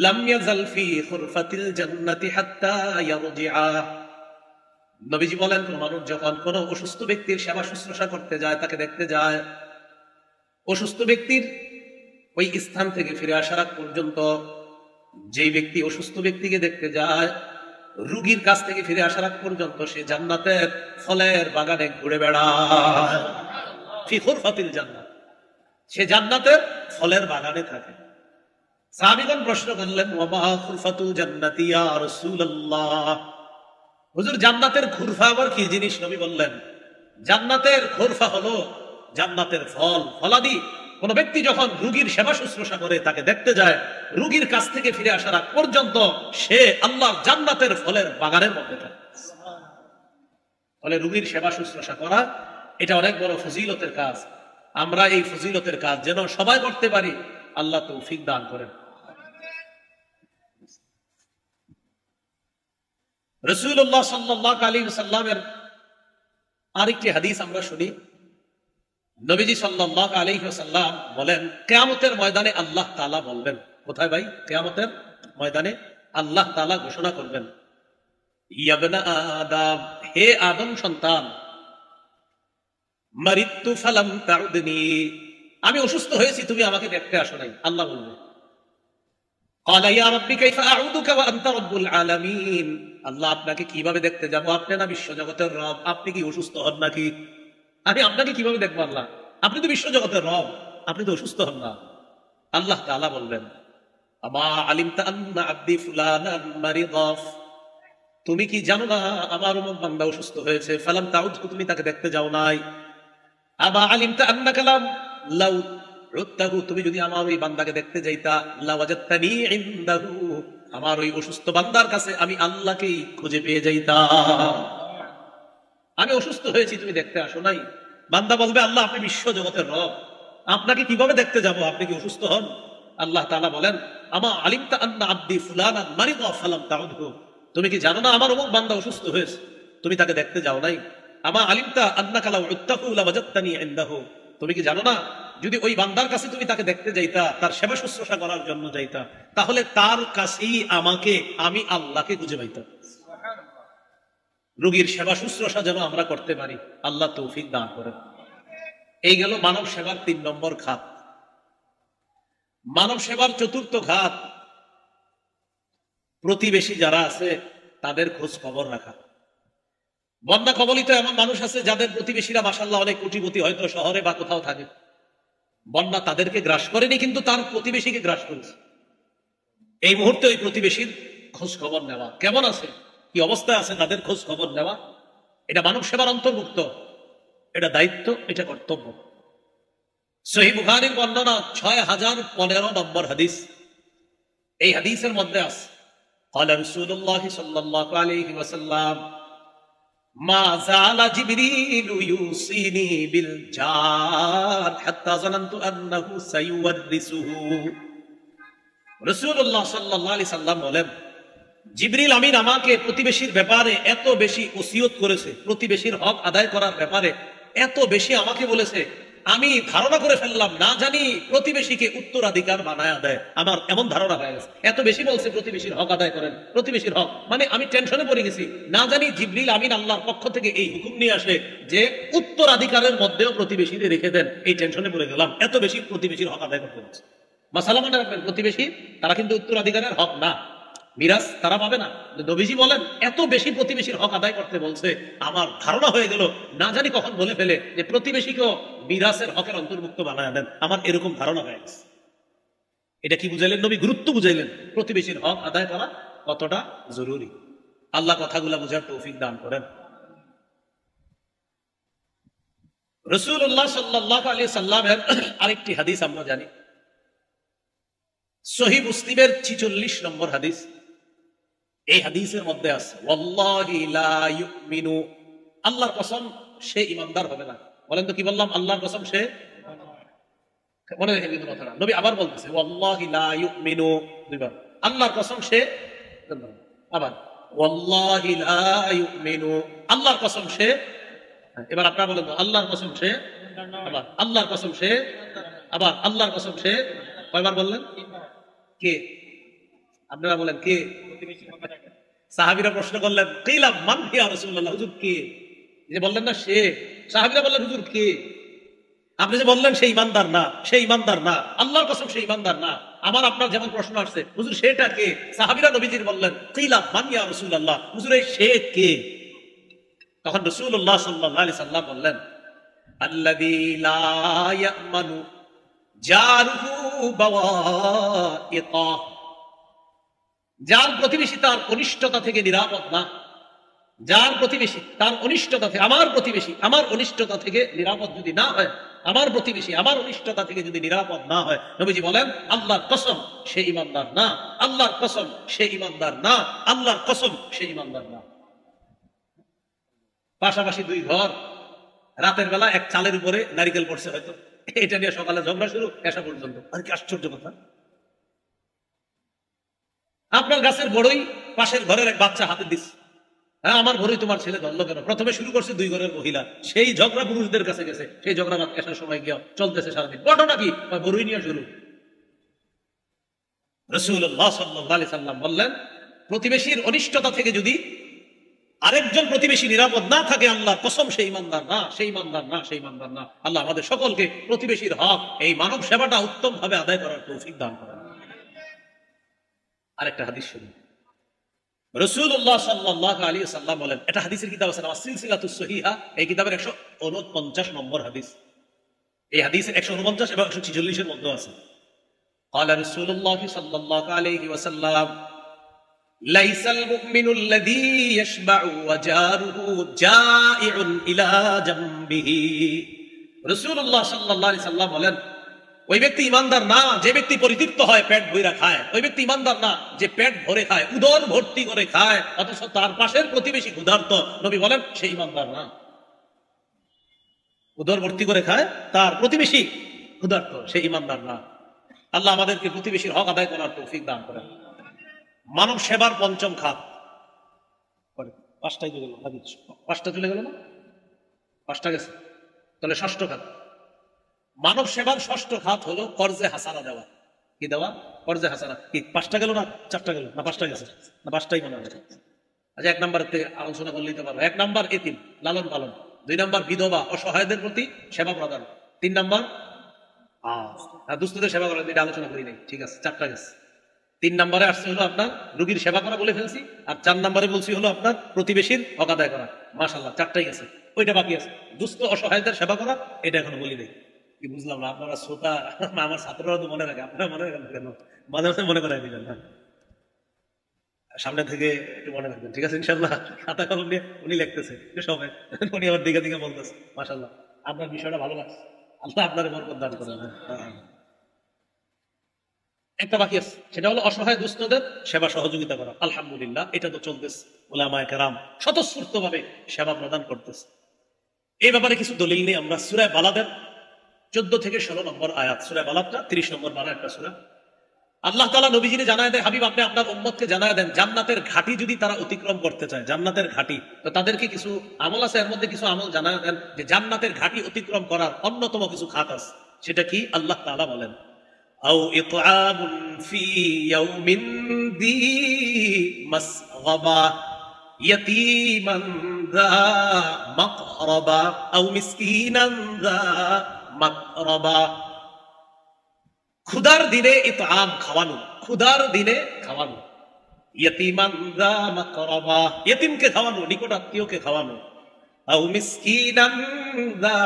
لم يزل في خرفة الجنة حتى يرجع। নবীজি বলেন, কোন মানুষ যখন কোন অসুস্থ ব্যক্তির সেবা শুশ্রূষা করতে যায়, তাকে দেখতে যায়, অসুস্থ ব্যক্তির ওই স্থান থেকে ফিরে আসার আগ পর্যন্ত, যেই ব্যক্তি অসুস্থ ব্যক্তিকে দেখতে যায়, রোগীর কাছ থেকে ফিরে আসার আগ পর্যন্ত সে জান্নাতের ফলের বাগানে ঘুরে বেড়ায়। ফি খুরফাতিল জান্নাত, সে জান্নাতের ফলের বাগানে থাকে। সাহাবীগণ প্রশ্ন করলেন, ওয়া মা খুরফাতুল জান্নাতি ইয়া রাসূলুল্লাহ, হুজুর জান্নাতের খুরফা আবার কি জিনিস? নবী বললেন, জান্নাতের খুরফা হলো জান্নাতের ফল, ফলাদি। কোন ব্যক্তি যখন রোগীর সেবা শুশ্রূষা করে, তাকে দেখতে যায়, রোগীর কাছ থেকে ফিরে আসার আগ পর্যন্ত সে আল্লাহর জান্নাতের ফলের বাগানের মধ্যে থাকে। ফলে রোগীর সেবা শুশ্রূষা করা এটা অনেক বড় ফজিলতের কাজ। আমরা এই ফজিলতের কাজ যেন সবাই করতে পারি, আল্লাহ তৌফিক দান করেন। রাসূলুল্লাহ সাল্লাল্লাহু আলাইহি ওয়াসাল্লামের আরেকটি হাদিস আমরা শুনি। নবীজি সাল্লাল্লাহু আলাইহি ওয়াসাল্লাম বলেন, কিয়ামতের ময়দানে আল্লাহ তাআলা বলবেন, কোথায় ভাই? কিয়ামতের ময়দানে আল্লাহ তাআলা ঘোষণা করবেন, ইয়া ইবনা আদম, হে আদম সন্তান, মারিতু ফালাম তাউদনি, আমি অসুস্থ হয়েছি, তুমি আমাকে দেখতে আসো নাই। আল্লাহ বলবেন, ক্বালা ইয়া রাব্বি কাইফা আউদুকা ওয়া আনতা রাব্বুল আলামিন, আল্লাহ আপনাকে কিভাবে দেখতে যাব? আপনি না বিশ্বজগতের রব, আপনি কি অসুস্থ হন নাকি? আমি আপনাকে কিভাবে দেখবো? আল্লাহ, আপনি তো বিশ্বজগতের রব, আপনি তো অসুস্থ হন না। আল্লাহ তাআলা বলবেন, আমা আলিমতা আন্না আবদি ফুলানান মারিদা, তুমি কি জানো না আমার অমুক বান্দা অসুস্থ হয়েছে? ফালাম তাউদহু, তুমি তাকে দেখতে যাও নাই। আমা আলিমতা আন্নাকা লাউ উত্তাহু, তুমি যদি আমার ওই বান্দাকে দেখতে যাইতা, লাওয়াজাদতানি ইনদাহু, আমার ওই অসুস্থ বান্দার কাছে আমি আল্লাহকেই খুঁজে পেয়ে যাইতাম। আমি অসুস্থ হয়েছি, তুমি দেখতে আসো নাই। বান্দা বলবে, আল্লাহ আপনি বিশ্ব জগতের রব, আপনাকে কিভাবে দেখতে যাব? আপনি কি অসুস্থ হন? আল্লাহ তাআলা বলেন, আমা আলিমতা আন্না আবদি ফুলানান মারিদা ফালাম তাউদহু, তুমি কি জানো না আমার অমুক বান্দা অসুস্থ হয়েছে, তুমি তাকে দেখতে যাও নাই। আমা আলিমতা আন্নাকা লাউ উত্তাহু লাওয়াজাদতানি ইনদাহু, তুমি কি জানো না যদি ওই বান্দার কাছে তুমি তাকে দেখতে যাইতা, তার সেবা শুশ্রূষা করার জন্য যাইতা, তাহলে তার কাছেই আমাকে, আমি আল্লাহকে খুঁজে পাইতাম। রোগীর সেবা শুশ্রূষা যেন আমরা করতে পারি, আল্লাহ তৌফিক দান করেন। এই গেল মানব সেবার 3 নম্বর খাত। মানব সেবার 4র্থ খাত, প্রতিবেশী যারা আছে তাদের খোঁজ খবর রাখা। বন্যা কবলিত এমন মানুষ আছে যাদের প্রতিবেশীরা মাশাআল্লাহ অনেক কোটিপতি, হয়তো শহরে বা কোথাও থাকে। বন্যা তাদেরকে গ্রাস করেনি, কিন্তু তার প্রতিবেশীকে গ্রাস করেছে। এই মুহূর্তে ওই প্রতিবেশীর খোঁজ খবর নেওয়া, কেমন আছে, কি অবস্থায় আছে, তাদের খোঁজ খবর নেওয়া, এটা মানব সেবার অন্তর্ভুক্ত। এটা দায়িত্ব, এটা কর্তব্য। সহিহ বুখারীর বর্ণনা 6015 নম্বর হাদিস। এই হাদিসের মধ্যে আছে, قال رسول الله صلى الله عليه وسلم ما زال جبريل يوصيني بالجار حتى ظننت انه سيورثه। রাসূলুল্লাহ সাল্লাল্লাহু আলাইহি সাল্লাম বলেন, জিবরিল আমিন আমাকে প্রতিবেশীর ব্যাপারে এত বেশি ওসিয়ত করেছে, প্রতিবেশীর হক আদায় করার ব্যাপারে এত বেশি আমাকে বলেছে, আমি ধারণা করে ফেললাম না জানি প্রতিবেশীকে উত্তরাধিকার বানায়া দেয়, আমার এমন ধারণা হয়ে গেছে। এত বেশি বলছে প্রতিবেশীর হক আদায় করেন, প্রতিবেশীর হক, মানে আমি টেনশনে পড়ে গেছি, না জানি জিবরিল আমিন আল্লাহর পক্ষ থেকে এই হুকুম নিয়ে আসে যে উত্তরাধিকারের মধ্যেও প্রতিবেশীদের রেখে দেন। এই টেনশনে পড়ে গেলাম, এত বেশি প্রতিবেশীর হক আদায় করতে হচ্ছে। মাসালা মনে রাখবেন, প্রতিবেশী তারা কিন্তু উত্তরাধিকারের হক না, মিরাজ তারা পাবে না। নবীজি বলেন এত বেশি প্রতিবেশীর হক আদায় করতে বলছে, আমার ধারণা হয়ে গেল না জানি কখন বলে ফেলে যে প্রতিবেশীকেও মিরাজের হকের অন্তর্ভুক্ত বানায় দেন, আমার এরকম ধারণা হয়ে গেছে। এটা কি বুঝাইলেন নবী? গুরুত্ব বুঝাইলেন প্রতিবেশীর হক আদায় করা কতটা জরুরি। আল্লাহ কথাগুলা বুঝার তৌফিক দান করেন। রাসূলুল্লাহ সাল্লাল্লাহু আলাইহি সাল্লামের আরেকটি হাদিস আমরা জানি, সহিহ মুসলিমের 46 নম্বর হাদিস। এই হাদিসের মধ্যে আছে ওয়াল্লাহি লা ইউমিনু, আল্লাহর কসম সে ঈমানদার হবে না। বলেন তো কি বললাম? আল্লাহর কসম সে, মনে রেখে কিন্তু কথাটা নবী আবার বলতেছে ওয়াল্লাহি লা ইউমিনু, দুইবার আল্লাহর কসম সে, আবার ওয়াল্লাহি লা ইউমিনু, আল্লাহর কসম সে। এবার আপনারা বলেন আল্লাহর কসম সে, আবার আল্লাহর কসম সে, আবার আল্লাহর কসম সে। কয়বার বললেন? কে? আপনারা বলেন কে? সাহাবীরা প্রশ্ন করলেন কিলা মান ইয়া রাসূলুল্লাহ, হুজুর কে? যে বললেন না সে, সাহাবীরা বললেন হুজুর কে? আপনি যে বললেন সে ইমানদার না, সে ইমানদার না, আল্লাহর কসম সে ইমানদার না। আমার আপনার যেমন প্রশ্ন আসছে হুজুর সেটা কে? সাহাবীরা নবীজির বললেন কিলা মান ইয়া রাসূলুল্লাহ, হুজুর এই সে কে? তখন রাসূলুল্লাহ সাল্লাল্লাহু আলাইহি সাল্লাম বললেন আল্লাযী লা ইয়ামানু জারুহু বাওয়াইতা, যার প্রতিবেশী তার অনিষ্টতা থেকে নিরাপদ না, যার প্রতিবেশী তার অনিষ্টতা থেকে, আমার প্রতিবেশী আমার অনিষ্টতা থেকে নিরাপদ যদি না হয়, আমার প্রতিবেশী আমার অনিষ্টতা থেকে যদি নিরাপদ না হয়, নবীজি বলেন আল্লাহর কসম সে ঈমানদার না, আল্লাহর কসম সে ঈমানদার না, আল্লাহর কসম সে ঈমানদার না। পাশাপাশি দুই ঘর, রাতের বেলা এক চালের উপরে নারিকেল পড়ছে, হয়তো এটা নিয়ে সকালে ঝগড়া শুরু, এসা পর্যন্ত। আর কি আশ্চর্য কথা! আপনার গাছের বড়ই পাশের ঘরের এক বাচ্চা হাতে দিস, হ্যাঁ আমার বড়ই তোমার ছেলে ধরলো কেন? প্রথমে শুরু করছে দুই ঘরের মহিলা, সেই ঝগড়া পুরুষদের কাছে গেছে, সেই ঝগড়া রাত এসার সময় গিয়ে চলতেছে সারাদিন। ঘটনা কি? বড়ই নিয়ে শুরু। রাসূলুল্লাহ সাল্লাল্লাহু আলাইহি সাল্লাম বললেন প্রতিবেশীর অনিষ্টতা থেকে যদি আরেকজন প্রতিবেশী নিরাপদ না থাকে, আল্লাহর কসম সেই ইমানদার না, সেই ইমানদার না, সেই ইমানদার না। আল্লাহ আমাদের সকলকে প্রতিবেশীর হক, এই মানব সেবাটা উত্তম ভাবে আদায় করার তৌফিক দান করেন। আরেকটা হাদিস শুনুন, রাসূলুল্লাহ সাল্লাল্লাহু আলাইহি সাল্লাম বলেন, এটা হাদিসের কিতাব আছে আমার সিলসিলাতুস সহিহা, এই কিতাবের 149 নম্বর হাদিস। এই হাদিসের 149 এবং 146 এর মধ্যে আছে قال رسول الله صلى الله عليه وسلم ليس المؤمن الذي يشبع وجاره جائع إلى جنبه। রাসূলুল্লাহ সাল্লাল্লাহু আলাইহি সাল্লাম বলেন ওই ব্যক্তি ইমানদার না যে ব্যক্তি পরিতৃপ্ত হয়, পেট ভরে খায়। ওই ব্যক্তি ইমানদার না যে পেট ভরে খায়, উদর ভর্তি করে খায়, অথচ তার পাশের প্রতিবেশী ক্ষুধার্ত। নবী বলেন সে ইমানদার না। উদর ভর্তি করে খায়, তার প্রতিবেশী ক্ষুধার্ত, সে ইমানদার না। আল্লাহ আমাদেরকে প্রতিবেশীর হক আদায় করার তৌফিক দান করেন। মানব সেবার পঞ্চম খাত, পাঁচটা চলে গেল না? পাঁচটা গেছে, তাহলে ষষ্ঠ খাত। মানব সেবার ষষ্ঠ খাত হলো কর্জে হাসানা দেওয়া। কি দেওয়া? কর্জে হাসানা। কি পাঁচটা গেল না চারটা গেল? না পাঁচটা গেছে, না পাঁচটাই মনে হয়। আচ্ছা, এক নাম্বার আলোচনা করলেই তো পারবো। এক নাম্বার এতিম লালন পালন, দুই নাম্বার বিধবা অসহায়দের প্রতি সেবা প্রদান, তিন নাম্বার দুস্থদের সেবা করা। এটা আলোচনা করি নাই, ঠিক আছে, চারটা গেছে। তিন নম্বরে আসছে হলো আপনার রোগীর সেবা করা, বলে ফেলছি। আর চার নম্বরে বলছি হলো আপনার প্রতিবেশীর হক আদায় করা। মাশাআল্লাহ, চারটাই গেছে, ওইটা বাকি আছে দুস্থ অসহায়দের সেবা করা, এটা এখনো বলি নাই। কি বুঝলাম না, আপনারা শ্রোতা, আমার ছাত্ররা তো মনে রাখে, আপনারা মনে রাখেন কেন? মাঝে মাঝে মনে করাই দিলেন না, সামনে থেকে একটু মনে রাখবেন, ঠিক আছে ইনশাল্লাহ। খাতা কলম নিয়ে উনি লিখতেছে সবাই, উনি আবার দিকে দিকে বলতেছে। মাশাআল্লাহ, আপনার বিষয়টা ভালো লাগছে, আল্লাহ আপনার বরকত দান করেন। একটা বাকি আছে, সেটা হলো অসহায় দুস্থদের সেবা সহযোগিতা করা। আলহামদুলিল্লাহ, এটা তো চলতেছে, উলামায়ে কেরাম স্বতঃস্ফূর্ত ভাবে সেবা প্রদান করতেছে। এই ব্যাপারে কিছু দলিল নেই। আমরা সূরা বালাদের 14 থেকে 16 নম্বর আয়াত, সূরা বালাদটা 30 নম্বর পারা একটা সূরা। আল্লাহ তাআলা নবীজিকে জানায় দেয়, হাবিব আপনি আপনার উম্মতকে জানায় দেন জান্নাতের ঘাটি যদি তারা অতিক্রম করতে চায়, জান্নাতের ঘাটি, তো তাদেরকে কিছু আমল আছে, এর মধ্যে কিছু আমল জানায় দেন যে জান্নাতের ঘাটি অতিক্রম করার অন্যতম কিছু খাত আছে। সেটা কি? আল্লাহ তাআলা বলেন, আও ইতআমুন ফি ইয়াউমিন দি মাসগাবা ইয়াতীমান যা মাকরাবা আও মিসকিনান যা মাকরাবা। ক্ষুধার দিনে ইতআম খাওয়ানো, ক্ষুধার দিনে খাওয়ানো, ইয়াতীমান যা মাকরাবা ইতিমকে খাওয়ানো, নিকট আত্মীয়কে খাওয়ানো, আও মিসকিনান যা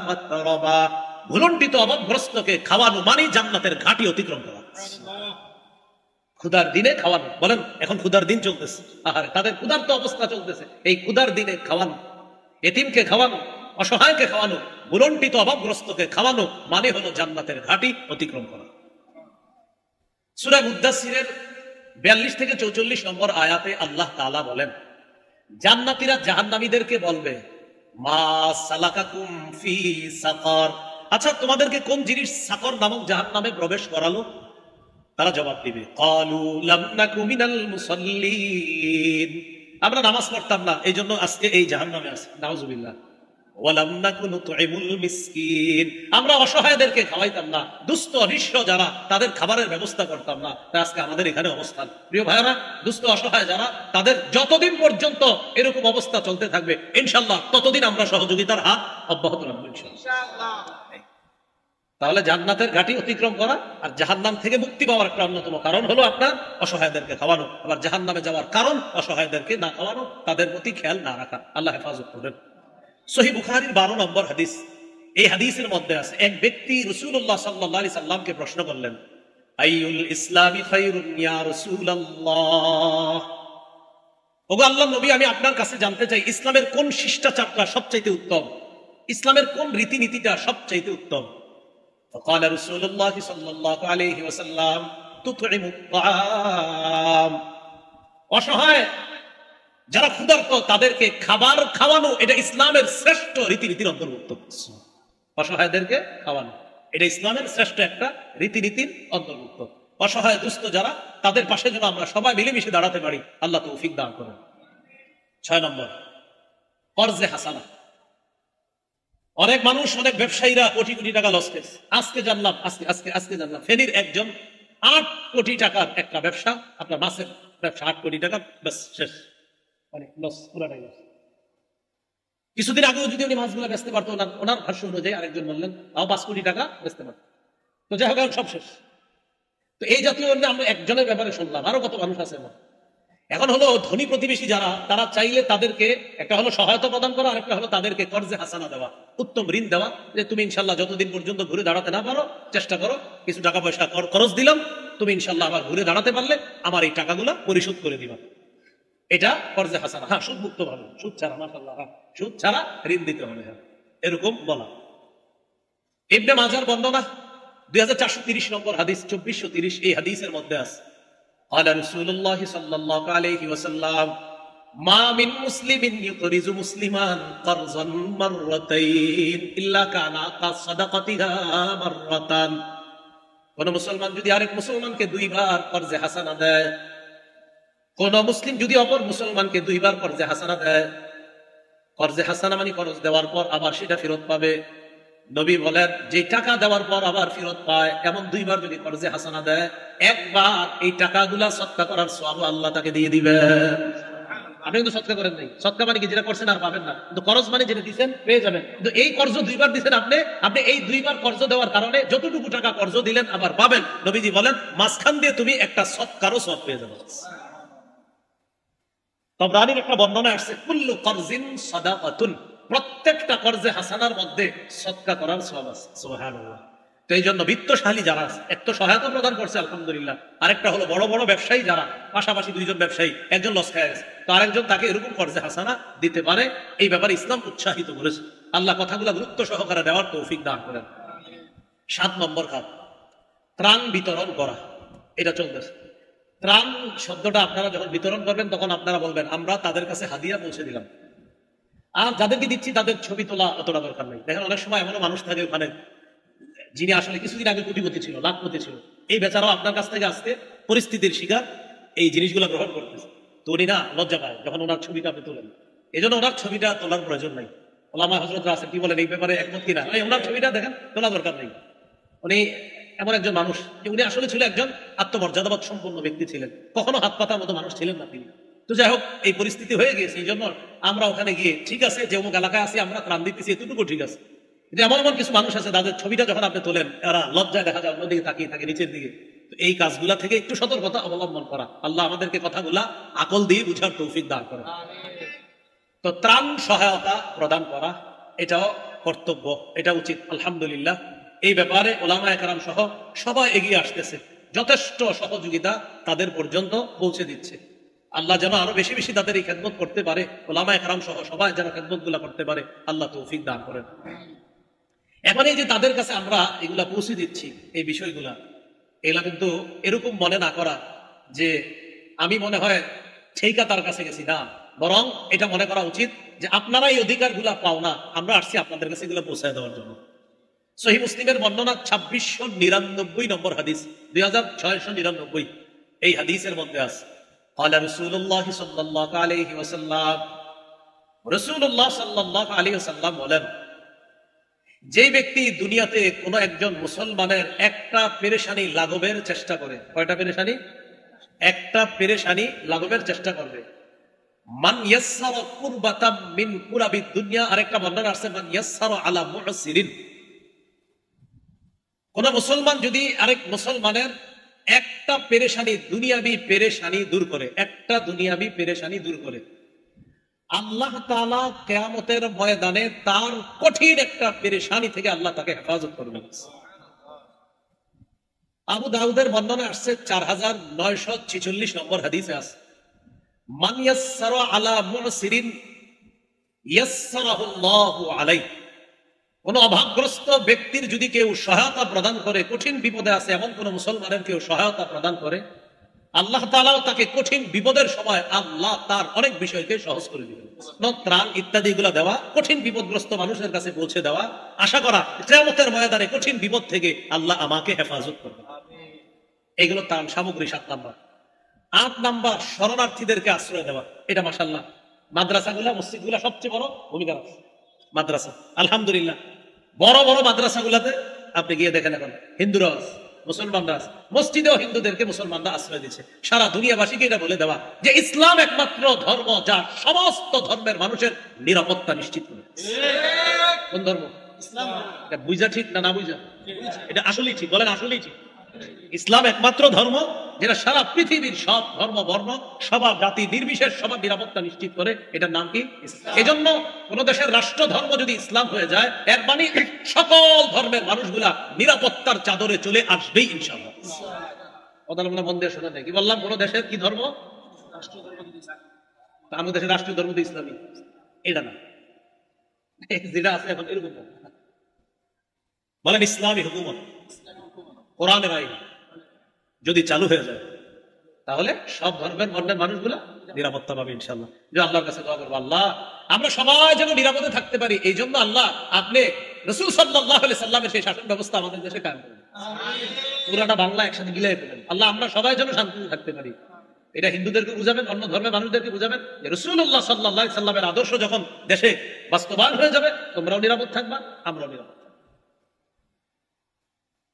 মাকরাবা ভুলণ্ঠিত অভাবগ্রস্তকে খাওয়ানো, মানে জান্নাতের ঘাটি অতিক্রম করা। ক্ষুধার দিনে খাওয়ানো, বলেন এখন ক্ষুধার দিন চলতেছে, আহারে তাদের ক্ষুধার্ত অবস্থা চলতেছে, এই ক্ষুধার দিনে খাওয়ানো, এতিমকে খাওয়ানো, অসহায়কে খাওয়ানো, ভুলণ্ঠিত অভাবগ্রস্তকে খাওয়ানো, মানে হলো জান্নাতের ঘাটি অতিক্রম করা। সূরা মুদ্দাসসিরের 42 থেকে 44 নম্বর আয়াতে আল্লাহ তাআলা বলেন, জান্নাতীরা জাহান্নামীদেরকে বলবে, মা সালাকাকুম ফি সাকার, আচ্ছা তোমাদেরকে কোন জিনিস সাকর নামক জাহান্নামে প্রবেশ করালো? তারা জবাব দিবে, ক্বালু লাম নাকু মিনাল মুসাল্লিন, আমরা নামাজ পড়তাম না, এই জন্য আজকে এই জাহান্নামে আছি। নাউজুবিল্লাহ। ওয়া লাম নাকু নুতঈমুল মিসকিন, আমরা অসহায়দেরকে খাওয়াইতাম না, দুস্থ নিঃস্ব যারা তাদের খাবারের ব্যবস্থা করতাম না, তাই আজকে আমাদের এখানে অবস্থান। প্রিয় ভাইরা, দুস্থ অসহায় যারা, তাদের যতদিন পর্যন্ত এরকম অবস্থা চলতে থাকবে ইনশাআল্লাহ ততদিন আমরা সহযোগিতার হাত অব্যাহত রাখবো ইনশাআল্লাহ। তাহলে জান্নাতের ঘাটি অতিক্রম করা আর জাহান্নাম থেকে মুক্তি পাওয়ার একটা অন্যতম কারণ হলো আপনার অসহায়দেরকে খাওয়ানো। আবার জাহান্নামে যাওয়ার কারণ অসহায়দেরকে না খাওয়ানো, তাদের প্রতি খেয়াল না রাখা। আল্লাহ হেফাজত করবেন। সহিহ বুখারীর 12 নম্বর হাদিস, এই হাদিসের মধ্যে আছে, এক ব্যক্তি রাসূলুল্লাহ সাল্লাল্লাহু আলাইহি সাল্লামকে প্রশ্ন করলেন, আইয়ুল ইসলামি খায়রুন ইয়া রাসূলুল্লাহ, ওগো আল্লাহর নবী আমি আপনার কাছে জানতে চাই ইসলামের কোন শিষ্টাচারটা সবচাইতে উত্তম, ইসলামের কোন রীতিনীতিটা সবচাইতে উত্তম? فقال رسول الله صلى الله عليه وسلم تطعم الطعام, অসহায় যারা ক্ষুধার্ত তাদেরকে খাবার খাওয়ানো, এটা ইসলামের শ্রেষ্ঠ রীতিনীতির অন্তর্ভুক্ত। অসহায়দেরকে খাওয়ানো এটা ইসলামের শ্রেষ্ঠ একটা রীতিনীতির অন্তর্ভুক্ত। অসহায় দুস্থ যারা, তাদের পাশে যেন আমরা সবাই মিলেমিশে দাঁড়াতে পারি, আল্লাহ তৌফিক দান করেন। 6 নম্বর, কর্জে হাসানা। অনেক মানুষ, অনেক ব্যবসায়ীরা কোটি কোটি টাকা লস খেয়েছে। আজকে জানলাম ফেনীর একজন 8 কোটি টাকার একটা ব্যবসা, আপনার মাছের ব্যবসা, 8 কোটি টাকা ব্যাস শেষ, মানে লস, পুরাটাই লস। কিছুদিন আগেও যদি উনি মাছগুলো বেচতে পারতো, ওনার ভাষ্য অনুযায়ী আরেকজন বললেন তাও 5 কোটি টাকা বেচতে পারতো। তো যাই হোক সব শেষ। তো এই জাতীয় আমরা একজনের ব্যাপারে শুনলাম, আরো কত মানুষ আছে। এখন হলো ধনী প্রতিবেশী যারা, তারা চাইলে তাদেরকে একটা হলো সহায়তা প্রদান করা, আর একটা হলো তাদেরকে কর্জে হাসানা দেওয়া, উত্তম ঋণ দেওয়া, যে তুমি ইনশাল্লাহ যতদিন পর্যন্ত ঘুরে দাঁড়াতে না পারো চেষ্টা করো, কিছু টাকা পয়সা খরচ দিলাম, তুমি ইনশাল্লাহ আবার ঘুরে দাঁড়াতে পারলে আমার এই টাকাগুলো পরিশোধ করে দিবা। এটা কর্জে হাসানা। হ্যাঁ, সুদ মুক্ত ভাবে, সুদ ছাড়া, মাশাআল্লাহ, সুদ ছাড়া ঋণ দিতে হবে, এরকম বলা। ইবনে মাজার বর্ণনা 2430 নম্বর হাদিস, 2430, এই হাদিসের মধ্যে আছে, قال رسول الله صلى الله عليه وسلم ما من مسلم يقرض مسلما قرضا مرتين الا كان كصدقتها مرتان, কোন মুসলমান যদি আরেক মুসলমানকে 2 বার কর্জে হাসানা দেয়, কোন মুসলিম যদি অপর মুসলমানকে 2 বার কর্জে হাসানা দেয়, কর্জে হাসানা মানে খরচ দেওয়ার পর আবার সেটা ফেরত পাবে। নবী বলেন যে টাকা দেওয়ার পর আবার ফেরত পায়, এমন 2 বার যদি কর্জে হাসানা দেয়, একবার এই টাকাগুলা সদকা করার সওয়াব আল্লাহ তাকে দিয়ে দিবেন। আপনি কিন্তু সদকা করেন নাই, সদকা মানে কি যেটা করছেন আর পাবেন না, কিন্তু কর্জ মানে যেটা দিবেন পেয়ে যাবেন। কিন্তু এই কর্জ 2 বার দিবেন আপনি এই 2 বার কর্জ দেওয়ার কারণে যতটুকু টাকা কর্জ দিলেন আবার পাবেন। নবীজি বলেন মাঝখান দিয়ে তুমি একটা সদকারও সওয়াব পেয়ে যাবে। তাবরানীর একটা বর্ণনা আসছে, কুল্লু কর্জিন সাদাকাতুন, প্রত্যেকটা কর্জে হাসানার মধ্যে সদকা করার সওয়াব আছে। সুবহানাল্লাহ। তো এই জন্য বিত্তশালী যারা এক তো সহায়তা প্রদান করছে আলহামদুলিল্লাহ, আরেকটা হলো বড় বড় ব্যবসায়ী যারা, পাশাপাশি 2 জন ব্যবসায়ী, একজন লস খেয়ে গেছে, তো আরেকজন তাকে এরকম কর্জে হাসানা দিতে পারে, এই ব্যাপারে ইসলাম উৎসাহিত করেছে। আল্লাহ কথাগুলো গুরুত্ব সহকারে দেওয়ার তৌফিক দান করেন। 7 নম্বর খাত, ত্রাণ বিতরণ করা। এটা চলতেছে। ত্রাণ শব্দটা আপনারা যখন বিতরণ করবেন তখন আপনারা বলবেন আমরা তাদের কাছে হাদিয়া পৌঁছে দিলাম, আর যাদেরকে দিচ্ছি তাদের ছবি তোলা অতটা দরকার নেই। দেখেন অনেক সময় এমনও মানুষ থাকে ওখানে যিনি আসলে কিছুদিন আগে কোটিপতি ছিল, লাখপতি ছিল, এই বেচারাও আপনার কাছ থেকে আসতে পরিস্থিতির শিকার এই জিনিসগুলো গ্রহণ করতেছে। তো উনি না লজ্জা পায় যখন ওনার ছবিটা আপনি তোলেন, এই জন্য ওনার ছবিটা তোলার প্রয়োজন নাই। ওলামা হযরতরা আছেন, কি বলেন এই ব্যাপারে একমত কিনা? ওনার ছবিটা দেখেন, তোলা দরকার নেই। উনি এমন একজন মানুষ যে উনি আসলে ছিল একজন আত্মমর্যাদাবাদ সম্পন্ন ব্যক্তি ছিলেন, কখনো হাত পাতার মতো মানুষ ছিলেন না তিনি। তো যাই হোক, এই পরিস্থিতি হয়ে গিয়েছে, এই জন্য আমরা ওখানে গিয়ে ঠিক আছে যে অমুক এলাকায় আছি, আমরা ত্রাণ দিতেছি, এতটুকু ঠিক আছে। কিন্তু এমন এমন কিছু মানুষ আছে তাদের ছবিটা যখন আপনি তোলেন, এরা লজ্জায় দেখা যায় অন্যদিকে তাকিয়ে থাকে, নিচের দিকে। তো এই কাজগুলা থেকে একটু সতর্কতা অবলম্বন করা। আল্লাহ আমাদেরকে কথাগুলা আকল দিয়ে বুঝার তৌফিক দান করে। তো ত্রাণ সহায়তা প্রদান করা এটাও কর্তব্য, এটা উচিত। আলহামদুলিল্লাহ, এই ব্যাপারে ওলামায়ে কেরাম সহ সবাই এগিয়ে আসতেছে, যথেষ্ট সহযোগিতা তাদের পর্যন্ত পৌঁছে দিচ্ছে। আল্লাহ যেন আরো বেশি বেশি তাদের এই খেদমত করতে পারে, ওলামায়ে কেরাম সহ সবাই যেন খেদমত গুলা করতে পারে, আল্লাহ তৌফিক দান করেন। এখন এই যে তাদের কাছে আমরা এগুলা পৌঁছে দিচ্ছি, এই বিষয়গুলা, এগুলা কিন্তু এরকম মনে না করা যে আমি মনে হয় ঠিকা তার কাছে গেছি, না, বরং এটা মনে করা উচিত যে আপনারা এই অধিকার গুলা পাও না, আমরা আসছি আপনাদের কাছে এগুলো পৌঁছায় দেওয়ার জন্য। সহিহ মুসলিমের বর্ণনা 2699 নম্বর হাদিস, 2699 এই হাদিসের মধ্যে আছে, ক্বালা রাসূলুল্লাহ সাল্লাল্লাহু আলাইহি ওয়াসাল্লাম, রাসূলুল্লাহ সাল্লাল্লাহু আলাইহি ওয়াসাল্লাম বলেন, যে ব্যক্তি দুনিয়াতে কোন একজন মুসলমানের একটা পেরেশানি লাঘবের চেষ্টা করে, কয়টা পেরেশানি? একটা পেরেশানি লাঘবের চেষ্টা করবে। মান ইয়াসসারা কুরবাতাম মিন কুরাবিদ দুনিয়া, আরেকটা বর্ণনা আছে মান ইয়াসসারা আলা মুহসিরিন। কোন মুসলমান যদি আরেক মুসলমানের একটা পেরেশানি, দুনিয়াবি পেরেশানি দূর করে, একটা দুনিয়াবি পেরেশানি দূর করে, আল্লাহ তাআলা কিয়ামতের ময়দানে তার কঠিন একটা পেরেশানি থেকে আল্লাহ তাকে হেফাজত করবেন। আবু দাউদের বর্ণনা আসছে 4946 নম্বর হাদিসে আছে, মান ইয়াসসারা আলা মুহসিরিন ইয়াসসারাহুল্লাহু আলাইহি। কোন অভাবগ্রস্ত ব্যক্তির যদি কেউ সহায়তা প্রদান করে, কঠিন বিপদে আছে এমন কোন মুসলমানের কেউ সহায়তা প্রদান করে, আল্লাহ তাআলাও তাকে কঠিন বিপদের সময় আল্লাহ তার অনেক বিষয়কে সহজ করে দিবেন। ত্রাণ ইত্যাদি গুলা দেওয়া, কঠিন বিপদগ্রস্ত মানুষের কাছে পৌঁছে দেওয়া, আশা করা কিয়ামতের ময়দানে কঠিন বিপদ থেকে আল্লাহ আমাকে হেফাজত করবেন। এগুলো ত্রাণ সামগ্রী 7 নাম্বার। 8 নাম্বার, শরণার্থীদেরকে আশ্রয় দেওয়া। এটা মাশাআল্লাহ মাদ্রাসাগুলা, মসজিদগুলা সবচেয়ে বড় ভূমিকা রাখছে। মাদ্রাসা আলহামদুলিল্লাহ, বড় বড় মাদ্রাসাগুলাতে আপনি গিয়ে দেখেন, এখন হিন্দুরা আছে, মুসলমানরা আছে, মসজিদেও হিন্দুদেরকে মুসলমানরা আশ্রয় দিচ্ছে। সারা দুনিয়াবাসীকে এটা বলে দেওয়া যে ইসলাম একমাত্র ধর্ম যা সমস্ত ধর্মের মানুষের নিরাপত্তা নিশ্চিত করে। কোন ধর্ম? ইসলাম। এটা বুঝা ঠিক না, না বুঝা? এটা আসলেই ঠিক, বলেন আসলেই ঠিক। ইসলাম একমাত্র ধর্ম যেটা সারা পৃথিবীর সব ধর্ম বর্ণ সবার জাতি নির্বিশেষ সবার নিরাপত্তা নিশ্চিত করে। এটার নাম কি? এজন্য কোন দেশের রাষ্ট্র ধর্ম যদি ইসলাম হয়ে যায়, এর মানে সকল ধর্মের মানুষগুলা নিরাপত্তার চাদরে চলে আসবেই ইনশাআল্লাহ। কথা মন দিয়ে শোনা নেই, কি বললাম? কোন দেশের কি ধর্ম? আমাদের দেশের রাষ্ট্রীয় ধর্ম তো ইসলামী, এটা না, যেটা আছে এখন এরকম বলেন ইসলামী হুকুমত, কোরআনের আইন যদি চালু হয়ে যায়, তাহলে সব ধর্মের বর্ণের মানুষগুলা নিরাপত্তা পাবে ইনশাআল্লাহ। যে আল্লাহর কাছে দোয়া করবো, আল্লাহ আমরা সবাই যেন নিরাপদে থাকতে পারি। এই জন্য আল্লাহ আপনি রাসূল সাল্লাল্লাহু আলাইহি সাল্লামের সেই শাসন ব্যবস্থা আমাদের দেশে কায়েম করেন, পুরাটা বাংলা একসাথে মিলিয়ে ফেলেন। আল্লাহ আমরা সবাই যেন শান্তিতে থাকতে পারি। এটা হিন্দুদেরকে বুঝাবেন, অন্য ধর্মের মানুষদেরকে বুঝাবেন যে রাসূলুল্লাহ সাল্লাল্লাহু আলাইহি সাল্লামের আদর্শ যখন দেশে বাস্তবায়ন হয়ে যাবে, তোমরাও নিরাপদ থাকবা, আমরাও নিরাপদ।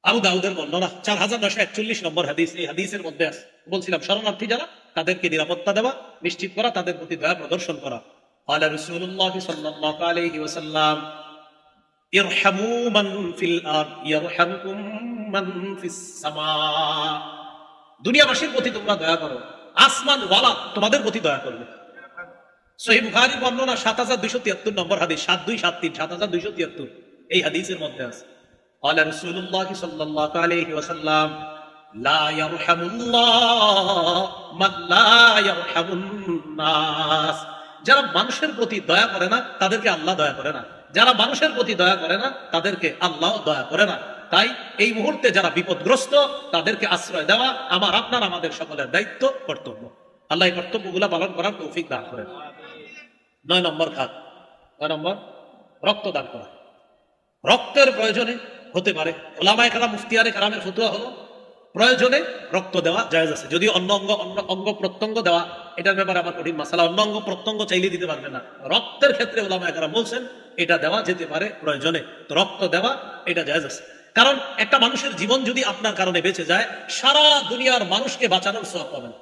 আবু দাউদের বর্ণনা 4941 নম্বর হাদিস, এই হাদিসের মধ্যে আছে, বলছিলাম শরণার্থী যারা তাদেরকে নিরাপত্তা দেওয়া, নিশ্চিত করা, তাদের প্রতি দয়া প্রদর্শন করা। قال رسول الله صلى الله عليه وسلم ارحموا من في الارض يرحمكم من في السماء। দুনিয়াবাসীর প্রতি তোমরা দয়া করো, আসমান ওয়ালা তোমাদের প্রতি দয়া করবে। সহিহ বুখারী বর্ণনা 7273 নম্বর হাদিস, 7273 7273 এই হাদিসের মধ্যে আছে। قال رسول الله صلى الله عليه وسلم لا يرحم الله من لا يرحم الناس। যারা মানুষের প্রতি দয়া করে না তাদেরকে আল্লাহ দয়া করে না, যারা মানুষের প্রতি দয়া করে না তাদেরকে আল্লাহ দয়া করে না। তাই এই মুহূর্তে যারা বিপদগ্রস্ত তাদেরকে আশ্রয় দেওয়া আমার আপনার আমাদের সকলের দায়িত্ব, কর্তব্য। আল্লাহ এই কর্তব্যগুলো পালন করার তৌফিক দান করেন। 9 নম্বর খাত, 9 নম্বর রক্তদান করা। রক্তের প্রয়োজনে হতে পারে। ওলামায়ে কেরাম মুফতিয়ানে কেরামের ফতোয়া হলো প্রয়োজনে রক্ত দেওয়া জায়েজ আছে, যদিও অন্য অঙ্গ প্রত্যঙ্গ দেওয়া এটার ব্যাপারে আমার কঠিন মাসালা, অন্য অঙ্গ প্রত্যঙ্গ চাইলে দিতে পারবে না। রক্তের ক্ষেত্রে ওলামায়ে কেরাম বলছেন এটা দেওয়া যেতে পারে প্রয়োজনে, তো রক্ত দেওয়া এটা জায়েজ আছে। কারণ একটা মানুষের জীবন যদি আপনার কারণে বেঁচে যায়, সারা দুনিয়ার মানুষকে বাঁচানোর সওয়াব পাবেন।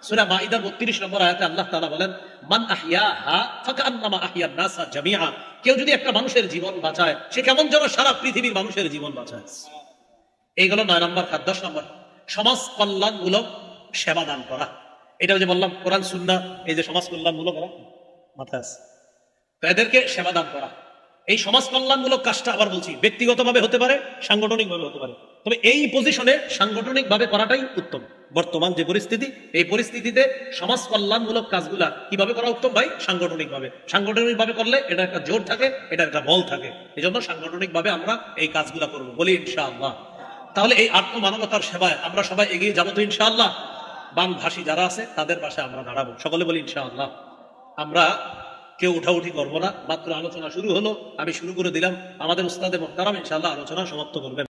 সূরা মাইদার 32 নম্বর আয়াতে আল্লাহ তাআলা বলেন, মান আহইয়াহা ফাকান্নামা আহইয়ান নাসা জামিআ, কেউ যদি একটা মানুষের জীবন বাঁচায় সে কেমন যেন সারা পৃথিবীর মানুষের জীবন বাঁচায়। এইগুলো 9 নম্বর। 10 নম্বর সমাজ কল্যাণমূলক সেবা দান করা। এটা যে বললাম কোরআন সুন্নাহ, এই যে সমাজ কল্যাণমূলক মাথায় আছে, তো এদেরকে সেবা দান করা। এই সমাজ কল্যাণমূলক কাজটা আবার বলছি ব্যক্তিগতভাবে হতে পারে, সাংগঠনিক ভাবে হতে পারে, তবে এই পজিশনে সাংগঠনিক ভাবে করাটাই উত্তম। বর্তমান যে পরিস্থিতি, এই পরিস্থিতিতে সমাজ কল্যাণমূলক কাজগুলা কিভাবে করা উত্তম ভাই? সাংগঠনিক ভাবে। সাংগঠনিক ভাবে করলে এটা একটা জোর থাকে, এটা একটা বল থাকে, এই জন্য সাংগঠনিক ভাবে আমরা এই কাজগুলা করবো, বলি ইনশাআল্লাহ। তাহলে এই আত্মমানবতার সেবায় আমরা সবাই এগিয়ে যাবো তো ইনশাআল্লাহ। বামভাষী যারা আছে তাদের পাশে আমরা দাঁড়াবো, সকলে বলি ইনশাআল্লাহ। আমরা কেউ উঠাউঠি করবো না, মাত্র আলোচনা শুরু হলো, আমি শুরু করে দিলাম, আমাদের উস্তাদে মুহতারাম ইনশাআল্লাহ আলোচনা সমাপ্ত করবেন।